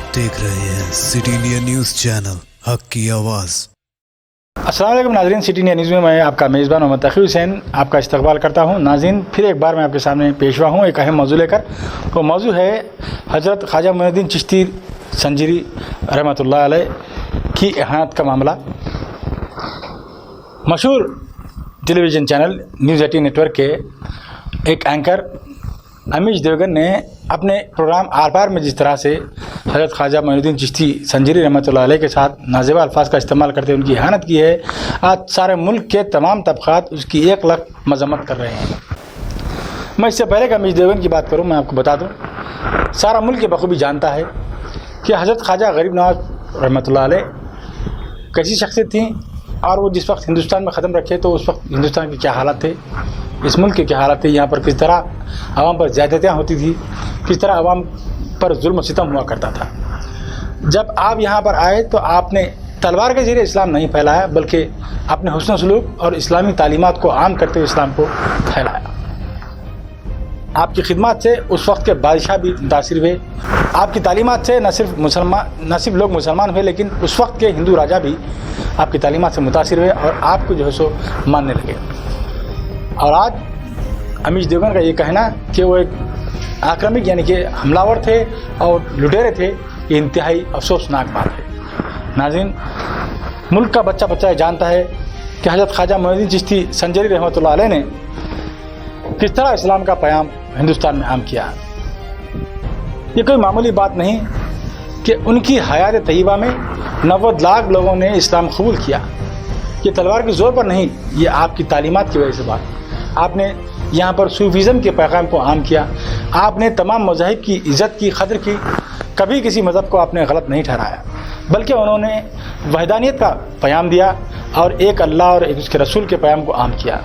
आप देख रहे हैं सिटी इंडिया न्यूज़ चैनल, हक की आवाज़। अस्सलाम वालेकुम नाज़रीन, सिटी इंडिया न्यूज़ में मैं आपका मेज़बान मोहम्मद तक़ी हुसैन आपका इस्तकबाल करता हूँ। नाज़रीन, फिर एक बार मैं आपके सामने पेश हुआ हूँ एक अहम मौजू लेकर। वो मौजू है हज़रत ख्वाजा मोइनुद्दीन चिश्ती संजरी रहमतुल्लाह अलैह की इहानत का मामला। मशहूर टेलीविज़न चैनल न्यूज़ 18 नेटवर्क के एक एंकर अमीश देवगन ने अपने प्रोग्राम आर पार में जिस तरह से हज़रत ख्वाजा मोइनुद्दीन चिश्ती संजरी रहमतुल्लाह अलैह के साथ नाज़ेबा अल्फाज का इस्तेमाल करते हुए उनकी इहानत की है, आज सारे मुल्क के तमाम तबक़ात उसकी एक लख मज़म्मत कर रहे हैं। मैं इससे पहले कि अमीश देवगन की बात करूँ, मैं आपको बता दूँ, सारा मुल्क ये बखूबी जानता है कि हज़रत ख्वाजा गरीब नवाज़ रहमतुल्लाह अलैह कैसी शख्सियत थी और वो जिस वक्त हिंदुस्तान में ख़त्म रखे तो उस वक्त हिंदुस्तान के क्या हालात थे, इस मुल्क के क्या हालात थे, यहाँ पर किस तरह आवाम पर ज़्यादतियाँ होती थी, किस तरह आवाम पर जुल्म सितम हुआ करता था। जब आप यहाँ पर आए तो आपने तलवार के ज़रिए इस्लाम नहीं फैलाया, बल्कि अपने हुस्न सलूक और इस्लामी तालीमात को आम करते हुए इस्लाम को फैलाया। आपकी खिदमत से उस वक्त के बादशाह भी मुतासिर हुए। आपकी तालीमात से न सिर्फ लोग मुसलमान हुए, लेकिन उस वक्त के हिंदू राजा भी आपकी तालीमात से मुतासिर हुए और आपको जो है सो मानने लगे। और आज अमीश देवगन का ये कहना कि वो एक आक्रमक यानी कि हमलावर थे और लुटेरे थे, ये इंतहाई अफसोसनाक बात है। नाज़रीन, मुल्क का बच्चा बच्चा जानता है कि हज़रत ख्वाजा मोइनुद्दीन चिश्ती संजरी रहमतुल्लाह अलैह ने किस तरह इस्लाम का पैगाम हिंदुस्तान में आम किया। ये कोई मामूली बात नहीं कि उनकी हयात तय्यबा में 90 लाख लोगों ने इस्लाम कबूल किया। ये तलवार के ज़ोर पर नहीं, ये आपकी तालीमात की वजह से बात। आपने यहाँ पर सूफीज़म के पैगाम को आम किया, आपने तमाम मज़ाहिब की इज़्ज़त की, क़द्र की, कभी किसी मज़हब को आपने गलत नहीं ठहराया, बल्कि उन्होंने वहदानियत का पैगाम दिया और एक अल्लाह और एक उसके रसूल के पैगाम को आम किया।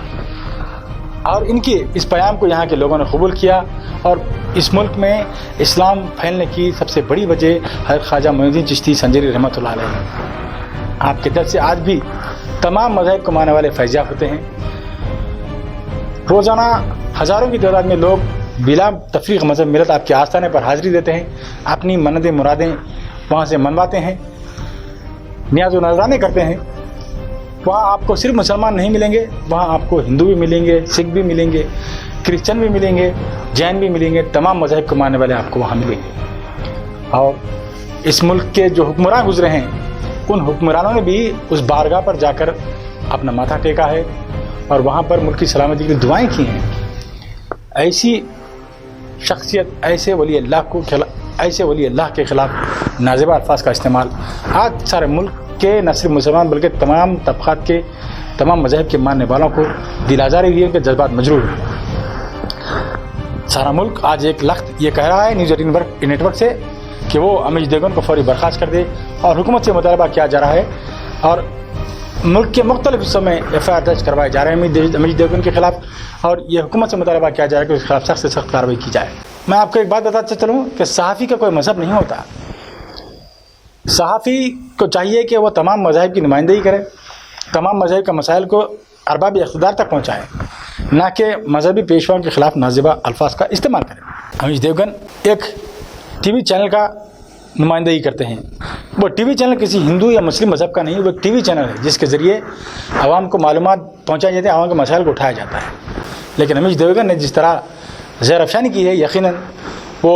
और इनके इस पैगाम को यहाँ के लोगों ने कबूल किया और इस मुल्क में इस्लाम फैलने की सबसे बड़ी वजह हज़रत ख्वाजा मोइनुद्दीन चिश्ती संजरी रहमतुल्लाह अलैह है। आपके दर से आज भी तमाम मज़ाहिब को मानने वाले फैज़याब होते हैं। रोज़ाना हज़ारों की तादाद में लोग बिला तफरीक़ मज़हब मिलत आपके आस्थाने पर हाज़िरी देते हैं, अपनी मन्नतें मुरादें वहाँ से मनवाते हैं, नियाज़ व नज़राने करते हैं। वहाँ आपको सिर्फ मुसलमान नहीं मिलेंगे, वहाँ आपको हिंदू भी मिलेंगे, सिख भी मिलेंगे, क्रिश्चन भी मिलेंगे, जैन भी मिलेंगे, तमाम मज़हब को मानने वाले आपको वहाँ मिलेंगे। और इस मुल्क के जो हुक्मरान गुजरे हैं, उन हुक्मरानों ने भी उस बारगाह पर जाकर अपना माथा टेका है और वहाँ पर मुल्क की सलामती के लिए दुआएं की हैं। ऐसी शख्सियत, ऐसे वली अल्लाह के ख़िलाफ़ नाज़ेबा अल्फाज का इस्तेमाल आज सारे मुल्क के न सिर्फ मुसलमान बल्कि तमाम तबक़ात के, तमाम मज़हब के मानने वालों को दिल आज़ारी दिए के जज्बात मजरूर हैं। सारा मुल्क आज एक लख्त ये कह रहा है न्यूज़ 18 नेटवर्क से कि वो अमीश देवगन को फौरी बर्खास्त कर दे और हुकूमत से मुतालबा किया जा रहा है और मुल्क के मुख्तलिफ हिस्सों में FIR दर्ज करवाए जा रहे हैं अमीश देवगन के ख़िलाफ़ और ये हुकूमत से मुतालबा किया जा रहा है कि उसके खिलाफ सख्त से सख्त कार्रवाई की जाए। मैं आपको एक बात बताते चलूँ कि सहाफ़ी का कोई मज़हब नहीं होता। सहाफ़ी को चाहिए कि वो तमाम मज़ाहिब की नुमाइंदगी करे, तमाम मज़ाहिब के मसाइल को अरबाब इक़्तिदार तक पहुँचाए, ना कि मजहबी पेशवाओं के ख़िलाफ़ नाज़ेबा अल्फाज का इस्तेमाल करें। अमीश देवगन एक TV चैनल का नुमाइंदगी करते हैं। वो TV चैनल किसी हिंदू या मुस्लिम मज़हब का नहीं, वो एक TV चैनल है जिसके ज़रिए आवाम को मालूमात पहुँचाई जाती है, आवाम के मसाइल को उठाया जाता है। लेकिन अमीश देवगन ने जिस तरह ज़हर अफ़शानी की है, यकीनन वो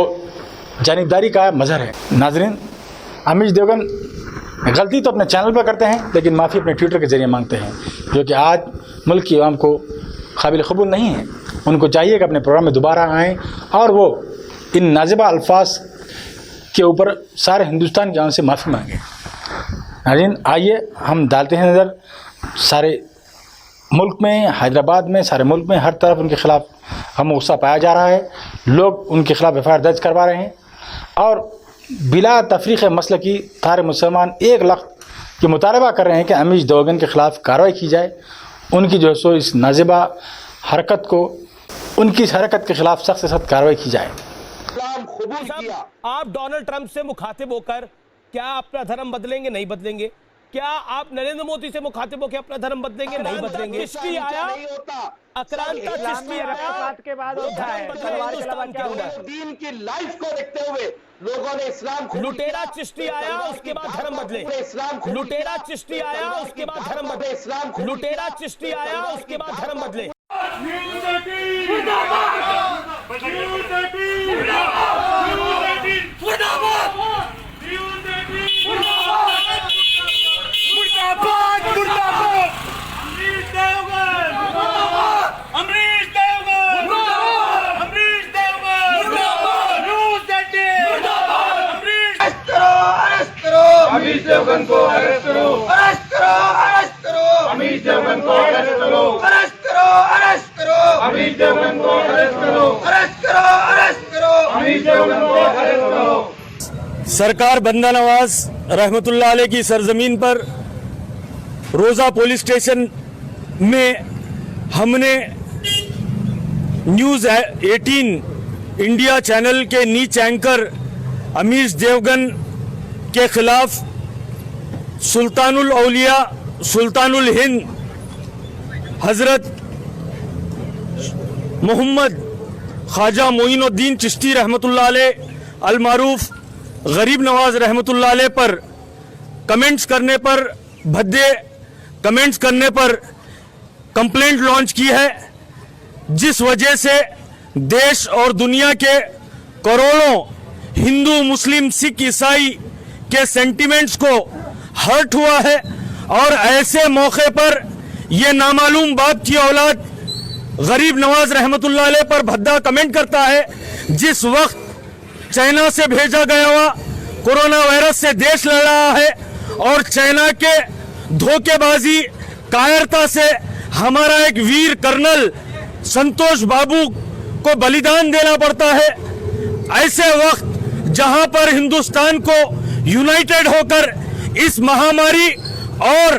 जानिबदारी का मज़हर है। नाज़रीन, अमीश देवगन गलती तो अपने चैनल पर करते हैं, लेकिन माफ़ी अपने ट्विटर के ज़रिए मांगते हैं, जो कि आज मुल्क की आवाम को काबिल कबूल नहीं है। उनको चाहिए कि अपने प्रोग्राम में दोबारा आएँ और वो इन नाज़ेबा अल्फाज के ऊपर सारे हिंदुस्तान की आवाम से माफ़ी मांगे। नाज़रीन, आइए हम डालते हैं नज़र सारे मुल्क में, हैदराबाद में, सारे मुल्क में हर तरफ उनके ख़िलाफ़ हम गुस्सा पाया जा रहा है। लोग उनके ख़िलाफ़ FIR दर्ज करवा रहे हैं और बिला तफरीक़ मसल की सारे मुसलमान एक लख्त की मुतालबा कर रहे हैं कि अमीश देवगन के ख़िलाफ़ कार्रवाई की जाए, उनकी जो है सो इस नाज़ेबा हरकत को, उनकी इस हरकत के ख़िलाफ़ सख्त से सख्त कार्रवाई की जाए। आप डोनाल्ड ट्रंप से मुखातिब होकर क्या अपना धर्म बदलेंगे, नहीं बदलेंगे? کیا آپ نریندر مودی سے مخاطب ہو کے اپنا دھرم بدلیں گے؟ نہیں بدلیں گے. چشتی آیا, اکرانتا چشتی آیا, کے بعد ہوتا ہے تلوار کے علاوہ کیا ہوگا؟ دین کی لائف کو دیکھتے ہوئے لوگوں نے اسلام کو لٹیرا چشتی آیا, اس کے بعد دھرم بدلے. لٹیرا چشتی آیا, اس کے بعد دھرم بدلے. لٹیرا چشتی آیا, اس کے بعد دھرم بدلے. امیش دیوگن کو اریسٹ کرو, اریسٹ کرو, اریسٹ کرو, امیش دیوگن کو اریسٹ کرو, اریسٹ کرو, اریسٹ کرو, امیش دیوگن کو اریسٹ کرو, اریسٹ کرو, اریسٹ کرو, امیش دیوگن کو اریسٹ کرو. سرکار بندہ نواز رحمت اللہ علیہ کی سرزمین پر روزہ پولیس اسٹیشن میں ہم نے نیوز 18 انڈیا چینل کے نیچ اینکر امیش دیوگن کے خلاف سلطان الاولیاء سلطان الہند حضرت محمد خواجہ معین الدین چشتی رحمۃ اللہ علیہ المعروف غریب نواز رحمۃ اللہ علیہ پر کمنٹس کرنے پر بھدے کمنٹس کرنے پر کمپلینٹ لانچ کی ہے, جس وجہ سے دیش اور دنیا کے کروڑوں ہندو مسلم سکھ عیسائی کے سینٹیمنٹس کو ہرٹ ہوا ہے. اور ایسے موقع پر یہ نامعلوم باپ کی اولاد غریب نواز رحمت اللہ علیہ پر بھدا کمنٹ کرتا ہے, جس وقت چائنا سے بھیجا گیا ہوا کورونا وائرس سے دیش لڑ رہا ہے اور چائنا کے دھوکے بازی کائرتا سے ہمارا ایک ویر کرنل سنتوش بابو کو بلیدان دینا پڑتا ہے. ایسے وقت جہاں پر ہندوستان کو یونائٹڈ ہو کر اس مہاماری اور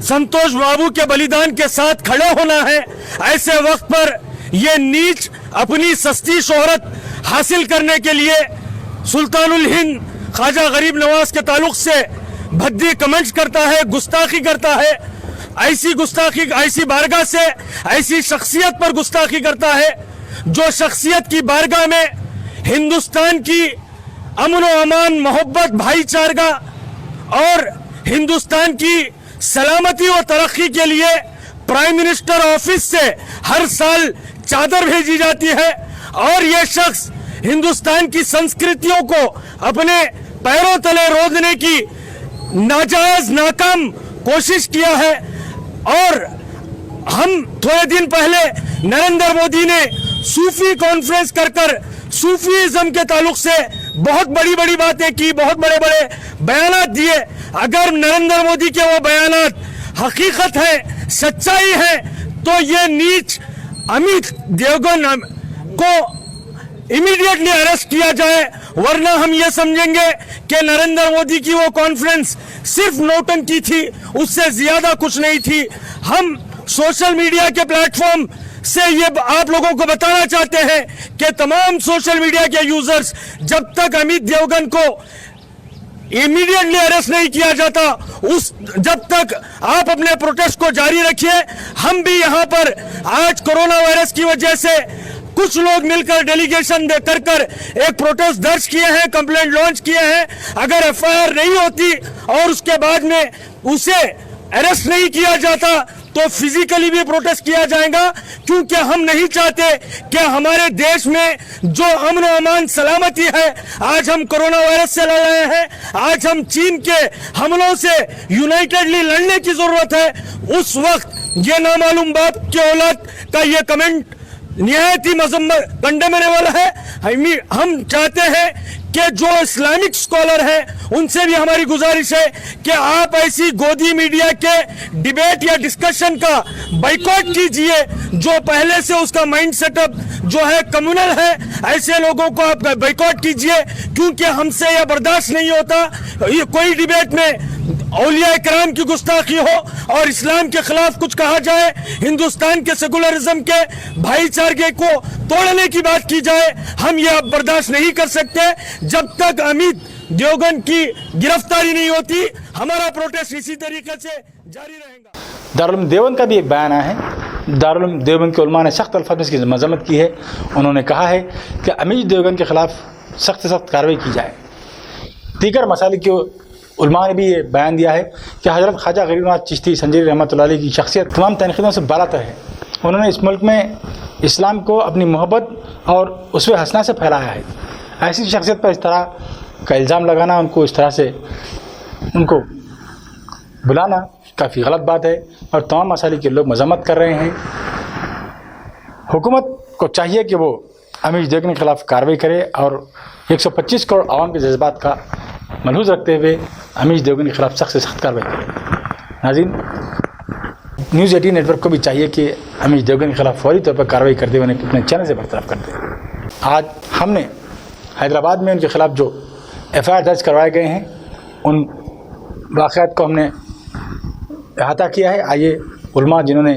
سنتوش بابو کے بلیدان کے ساتھ کھڑے ہونا ہے, ایسے وقت پر یہ نیچ اپنی سستی شہرت حاصل کرنے کے لیے سلطان الہند خواجہ غریب نواز کے تعلق سے بھدی کمنٹس کرتا ہے, گستاخی کرتا ہے. ایسی گستاخی, ایسی بارگاہ سے ایسی شخصیت پر گستاخی کرتا ہے جو شخصیت کی بارگاہ میں ہندوستان کی امن و امان, محبت, بھائی چارگی اور ہندوستان کی سلامتی و ترقی کے لیے پرائم منسٹر آفس سے ہر سال چادر بھیجی جاتی ہے, اور یہ شخص ہندوستان کی سنسکرتیوں کو اپنے پیروں تلے رودنے کی ناجائز ناکام کوشش کیا ہے. اور ہم تھوڑے دن پہلے نریندر مودی نے صوفی کانفرنس کر صوفیزم کے تعلق سے بہت بڑی بڑی باتیں کی, بہت بڑے بڑے بیانات دیے. اگر نریندر مودی کے وہ بیانات حقیقت ہے, سچائی ہے, تو یہ نیچ امیش دیوگن کو امیڈیٹلی اریسٹ کیا جائے, ورنہ ہم یہ سمجھیں گے کہ نریندر مودی کی وہ کانفرنس صرف نوٹنکی تھی, اس سے زیادہ کچھ نہیں تھی. ہم سوشل میڈیا کے پلیٹ فارم سے یہ آپ لوگوں کو بتانا چاہتے ہیں کہ تمام سوشل میڈیا کے یوزرز, جب تک امیش دیوگن کو امیڈیٹلی اریسٹ نہیں کیا جاتا جب تک آپ اپنے پروٹیسٹ کو جاری رکھیے. ہم بھی یہاں پر آج کورونا وائرس کی وجہ سے کچھ لوگ مل کر ڈیلیگیشن کر ایک پروٹیسٹ درج کیے ہیں, کمپلینٹ لانچ کیے ہیں. اگر ایف آئی آر نہیں ہوتی اور اس کے بعد میں اسے اریسٹ نہیں کیا جاتا تو فزیکلی بھی پروٹیسٹ کیا جائے گا, کیونکہ ہم نہیں چاہتے کہ ہمارے دیش میں جو امن و امان سلامتی ہے, آج ہم کورونا وائرس سے لڑ رہے ہیں, آج ہم چین کے حملوں سے یونائٹڈلی لڑنے کی ضرورت ہے. اس وقت یہ نامعلوم باپ کی اولاد کا یہ کمنٹ نہایت ہی مذمت کنڈیمنیبل ہے. ہم چاہتے ہیں کہ جو اسلامک اسکالر ہیں ان سے بھی ہماری گزارش ہے کہ آپ ایسی گودی میڈیا کے ڈیبیٹ یا ڈسکشن کا بائیکاٹ کیجئے جو پہلے سے اس کا مائنڈ سیٹ اپ جو ہے کمیونل ہے. ایسے لوگوں کو آپ بائیکاٹ کیجئے, کیونکہ ہم سے یہ برداشت نہیں ہوتا یہ کوئی ڈیبیٹ میں اولیاء کرام کی گستاخی ہو اور اسلام کے خلاف کچھ کہا جائے, ہندوستان کے سیکولرزم کے بھائی چارگی کو توڑنے کی بات کی جائے. ہم یہ برداشت نہیں کر سکتے جب تک امیش देवगन की गिरफ्तारी नहीं होती, हमारा प्रोटेस्ट इसी तरीके से जारी रहेगा। दारुल देवबंद का भी एक बयान आया है। दारुल देवबंद के उलमा ने सख्त अल्फाज में इसकी मजम्मत की है। उन्होंने कहा है कि अमीज देवगन के ख़िलाफ़ सख्त से सख्त कार्रवाई की जाए। दीगर मसालिक के उलमा ने भी ये बयान दिया है कि हज़रत ख्वाजा गरीब नवाज़ चिश्ती संजीरी रहमतुल्लाह अलैह की शख्सियत तमाम तनक़ीदों से बालातर है। उन्होंने इस मुल्क में इस्लाम को अपनी मोहब्बत और उसवे हसना से फैलाया है। ऐसी शख्सियत पर इस तरह का इल्ज़ाम लगाना, उनको इस तरह से उनको बुलाना काफ़ी गलत बात है और तमाम मसालिक के लोग मजम्मत कर रहे हैं। हुकूमत को चाहिए कि वो अमीज देवगन के ख़िलाफ़ कार्रवाई करे और 125 करोड़ आवाम के जज्बात का मलहूज़ रखते हुए अमीज देवगन के ख़िलाफ़ सख्त से सख्त कार्रवाई करे। नाज़रीन, न्यूज़ 18 नेटवर्क को भी चाहिए कि अमीज देवगन के ख़िलाफ़ फौरी तौर पर कार्रवाई करते हुए उन्हें अपने चैनल से बरतरफ कर दें। आज हमने हैदराबाद में उनके ख़िलाफ़ जो FIR दर्ज करवाए गए हैं, उन वाक़यात को हमने अहाता किया है। आइए उलमा जिन्होंने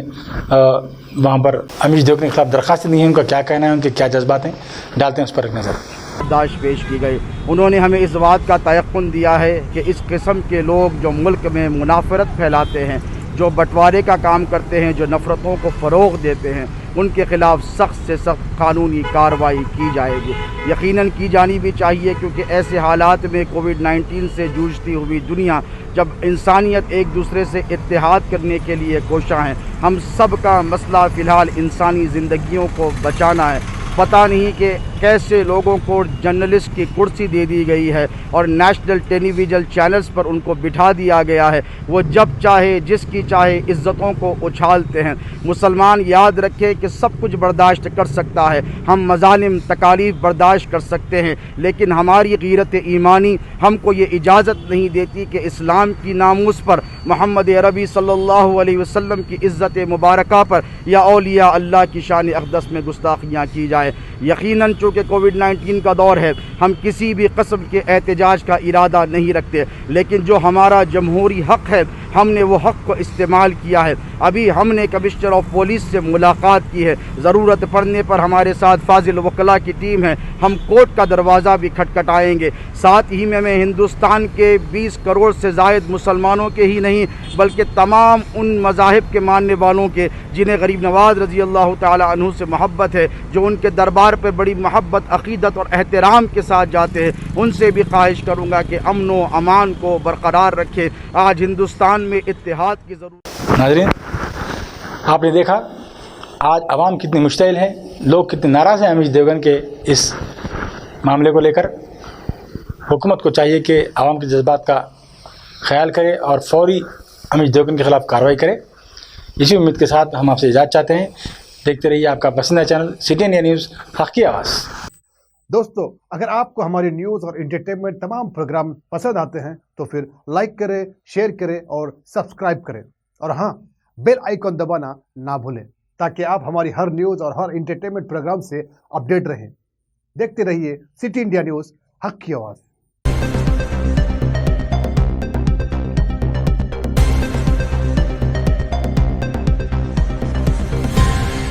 वहाँ पर अमीज देवगन के ख़िलाफ़ दरख्वास्त दी है, उनका क्या कहना है, उनके क्या जज्बात हैं, डालते हैं उस पर एक नज़र। दाश पेश की गई। उन्होंने हमें इस बात का तयक़ुन दिया है कि इस किस्म के लोग जो मुल्क में मुनाफरत फैलाते हैं, जो बंटवारे का काम करते हैं, जो नफ़रतों को फ़रोग़ देते हैं, उनके ख़िलाफ़ सख्त से सख्त कानूनी कार्रवाई की जाएगी। यकीनन की जानी भी चाहिए, क्योंकि ऐसे हालात में कोविड-19 से जूझती हुई दुनिया, जब इंसानियत एक दूसरे से इत्तेहाद करने के लिए कोशा है, हम सब का मसला फ़िलहाल इंसानी ज़िंदगियों को बचाना है। पता नहीं कि कैसे लोगों को जर्नलिस्ट की कुर्सी दे दी गई है और नेशनल टेलीविज़न चैनल्स पर उनको बिठा दिया गया है। वो जब चाहे जिसकी चाहे इज़्ज़तों को उछालते हैं। मुसलमान याद रखें कि सब कुछ बर्दाश्त कर सकता है, हम मज़ालिम तकालीफ बर्दाश्त कर सकते हैं, लेकिन हमारी गीरत ईमानी हमको ये इजाज़त नहीं देती कि इस्लाम की नामूस पर, मोहम्मद अरबी सल्लल्लाहु अलैहि वसल्लम की इज़्ज़त मुबारका पर या औलिया अल्लाह की शान अक़दस में गुस्ताखियाँ की जाए। यकीनन चूँकि कोविड-19 का दौर है, हम किसी भी किस्म के एहतजाज का इरादा नहीं रखते, लेकिन जो हमारा जमहूरी हक़ है, हमने वो हक़ को इस्तेमाल किया है। अभी हमने कमिश्नर ऑफ पुलिस से मुलाकात की है। ज़रूरत पड़ने पर हमारे साथ फाजिल वकला की टीम है, हम कोर्ट का दरवाज़ा भी खटखटाएंगे। साथ ही में मैं हिंदुस्तान के 20 करोड़ से ज़ायद मुसलमानों के ही नहीं, बल्कि तमाम उन मज़ाहिब के मानने वालों के जिन्हें गरीब नवाज़ रज़ी अल्लाह ताला अन्हु से मोहब्बत है, जो उनके दरबार पर बड़ी मोहब्बत, अक़ीदत और एहतराम के साथ जाते हैं, उनसे भी ख्वाहिश करूँगा कि अमन व अमान को बरकरार रखें। आज हिंदुस्तान में इत्तेहाद की ज़रूरत। नाज़रीन, आपने देखा आज अवाम कितनी मुश्तइल है, लोग कितने नाराज़ हैं अमीज देवगन के इस मामले को लेकर। हुकूमत को चाहिए कि आवाम के जज्बात का ख्याल करे और फौरी अमीज देवगन के ख़िलाफ़ कार्रवाई करे। इसी उम्मीद के साथ हम आपसे इजाज़त चाहते हैं। देखते रहिए आपका पसंदीदा चैनल सिटी इंडिया न्यूज़, हक़ की आवाज़। दोस्तों, अगर आपको हमारी न्यूज़ और इंटरटेनमेंट तमाम प्रोग्राम पसंद आते हैं तो फिर लाइक करें, शेयर करें और सब्सक्राइब करें, और हाँ, बेल आइकन दबाना ना भूलें, ताकि आप हमारी हर न्यूज़ और हर इंटरटेनमेंट प्रोग्राम से अपडेट रहें। देखते रहिए सिटी इंडिया न्यूज़, हक़ की आवाज़।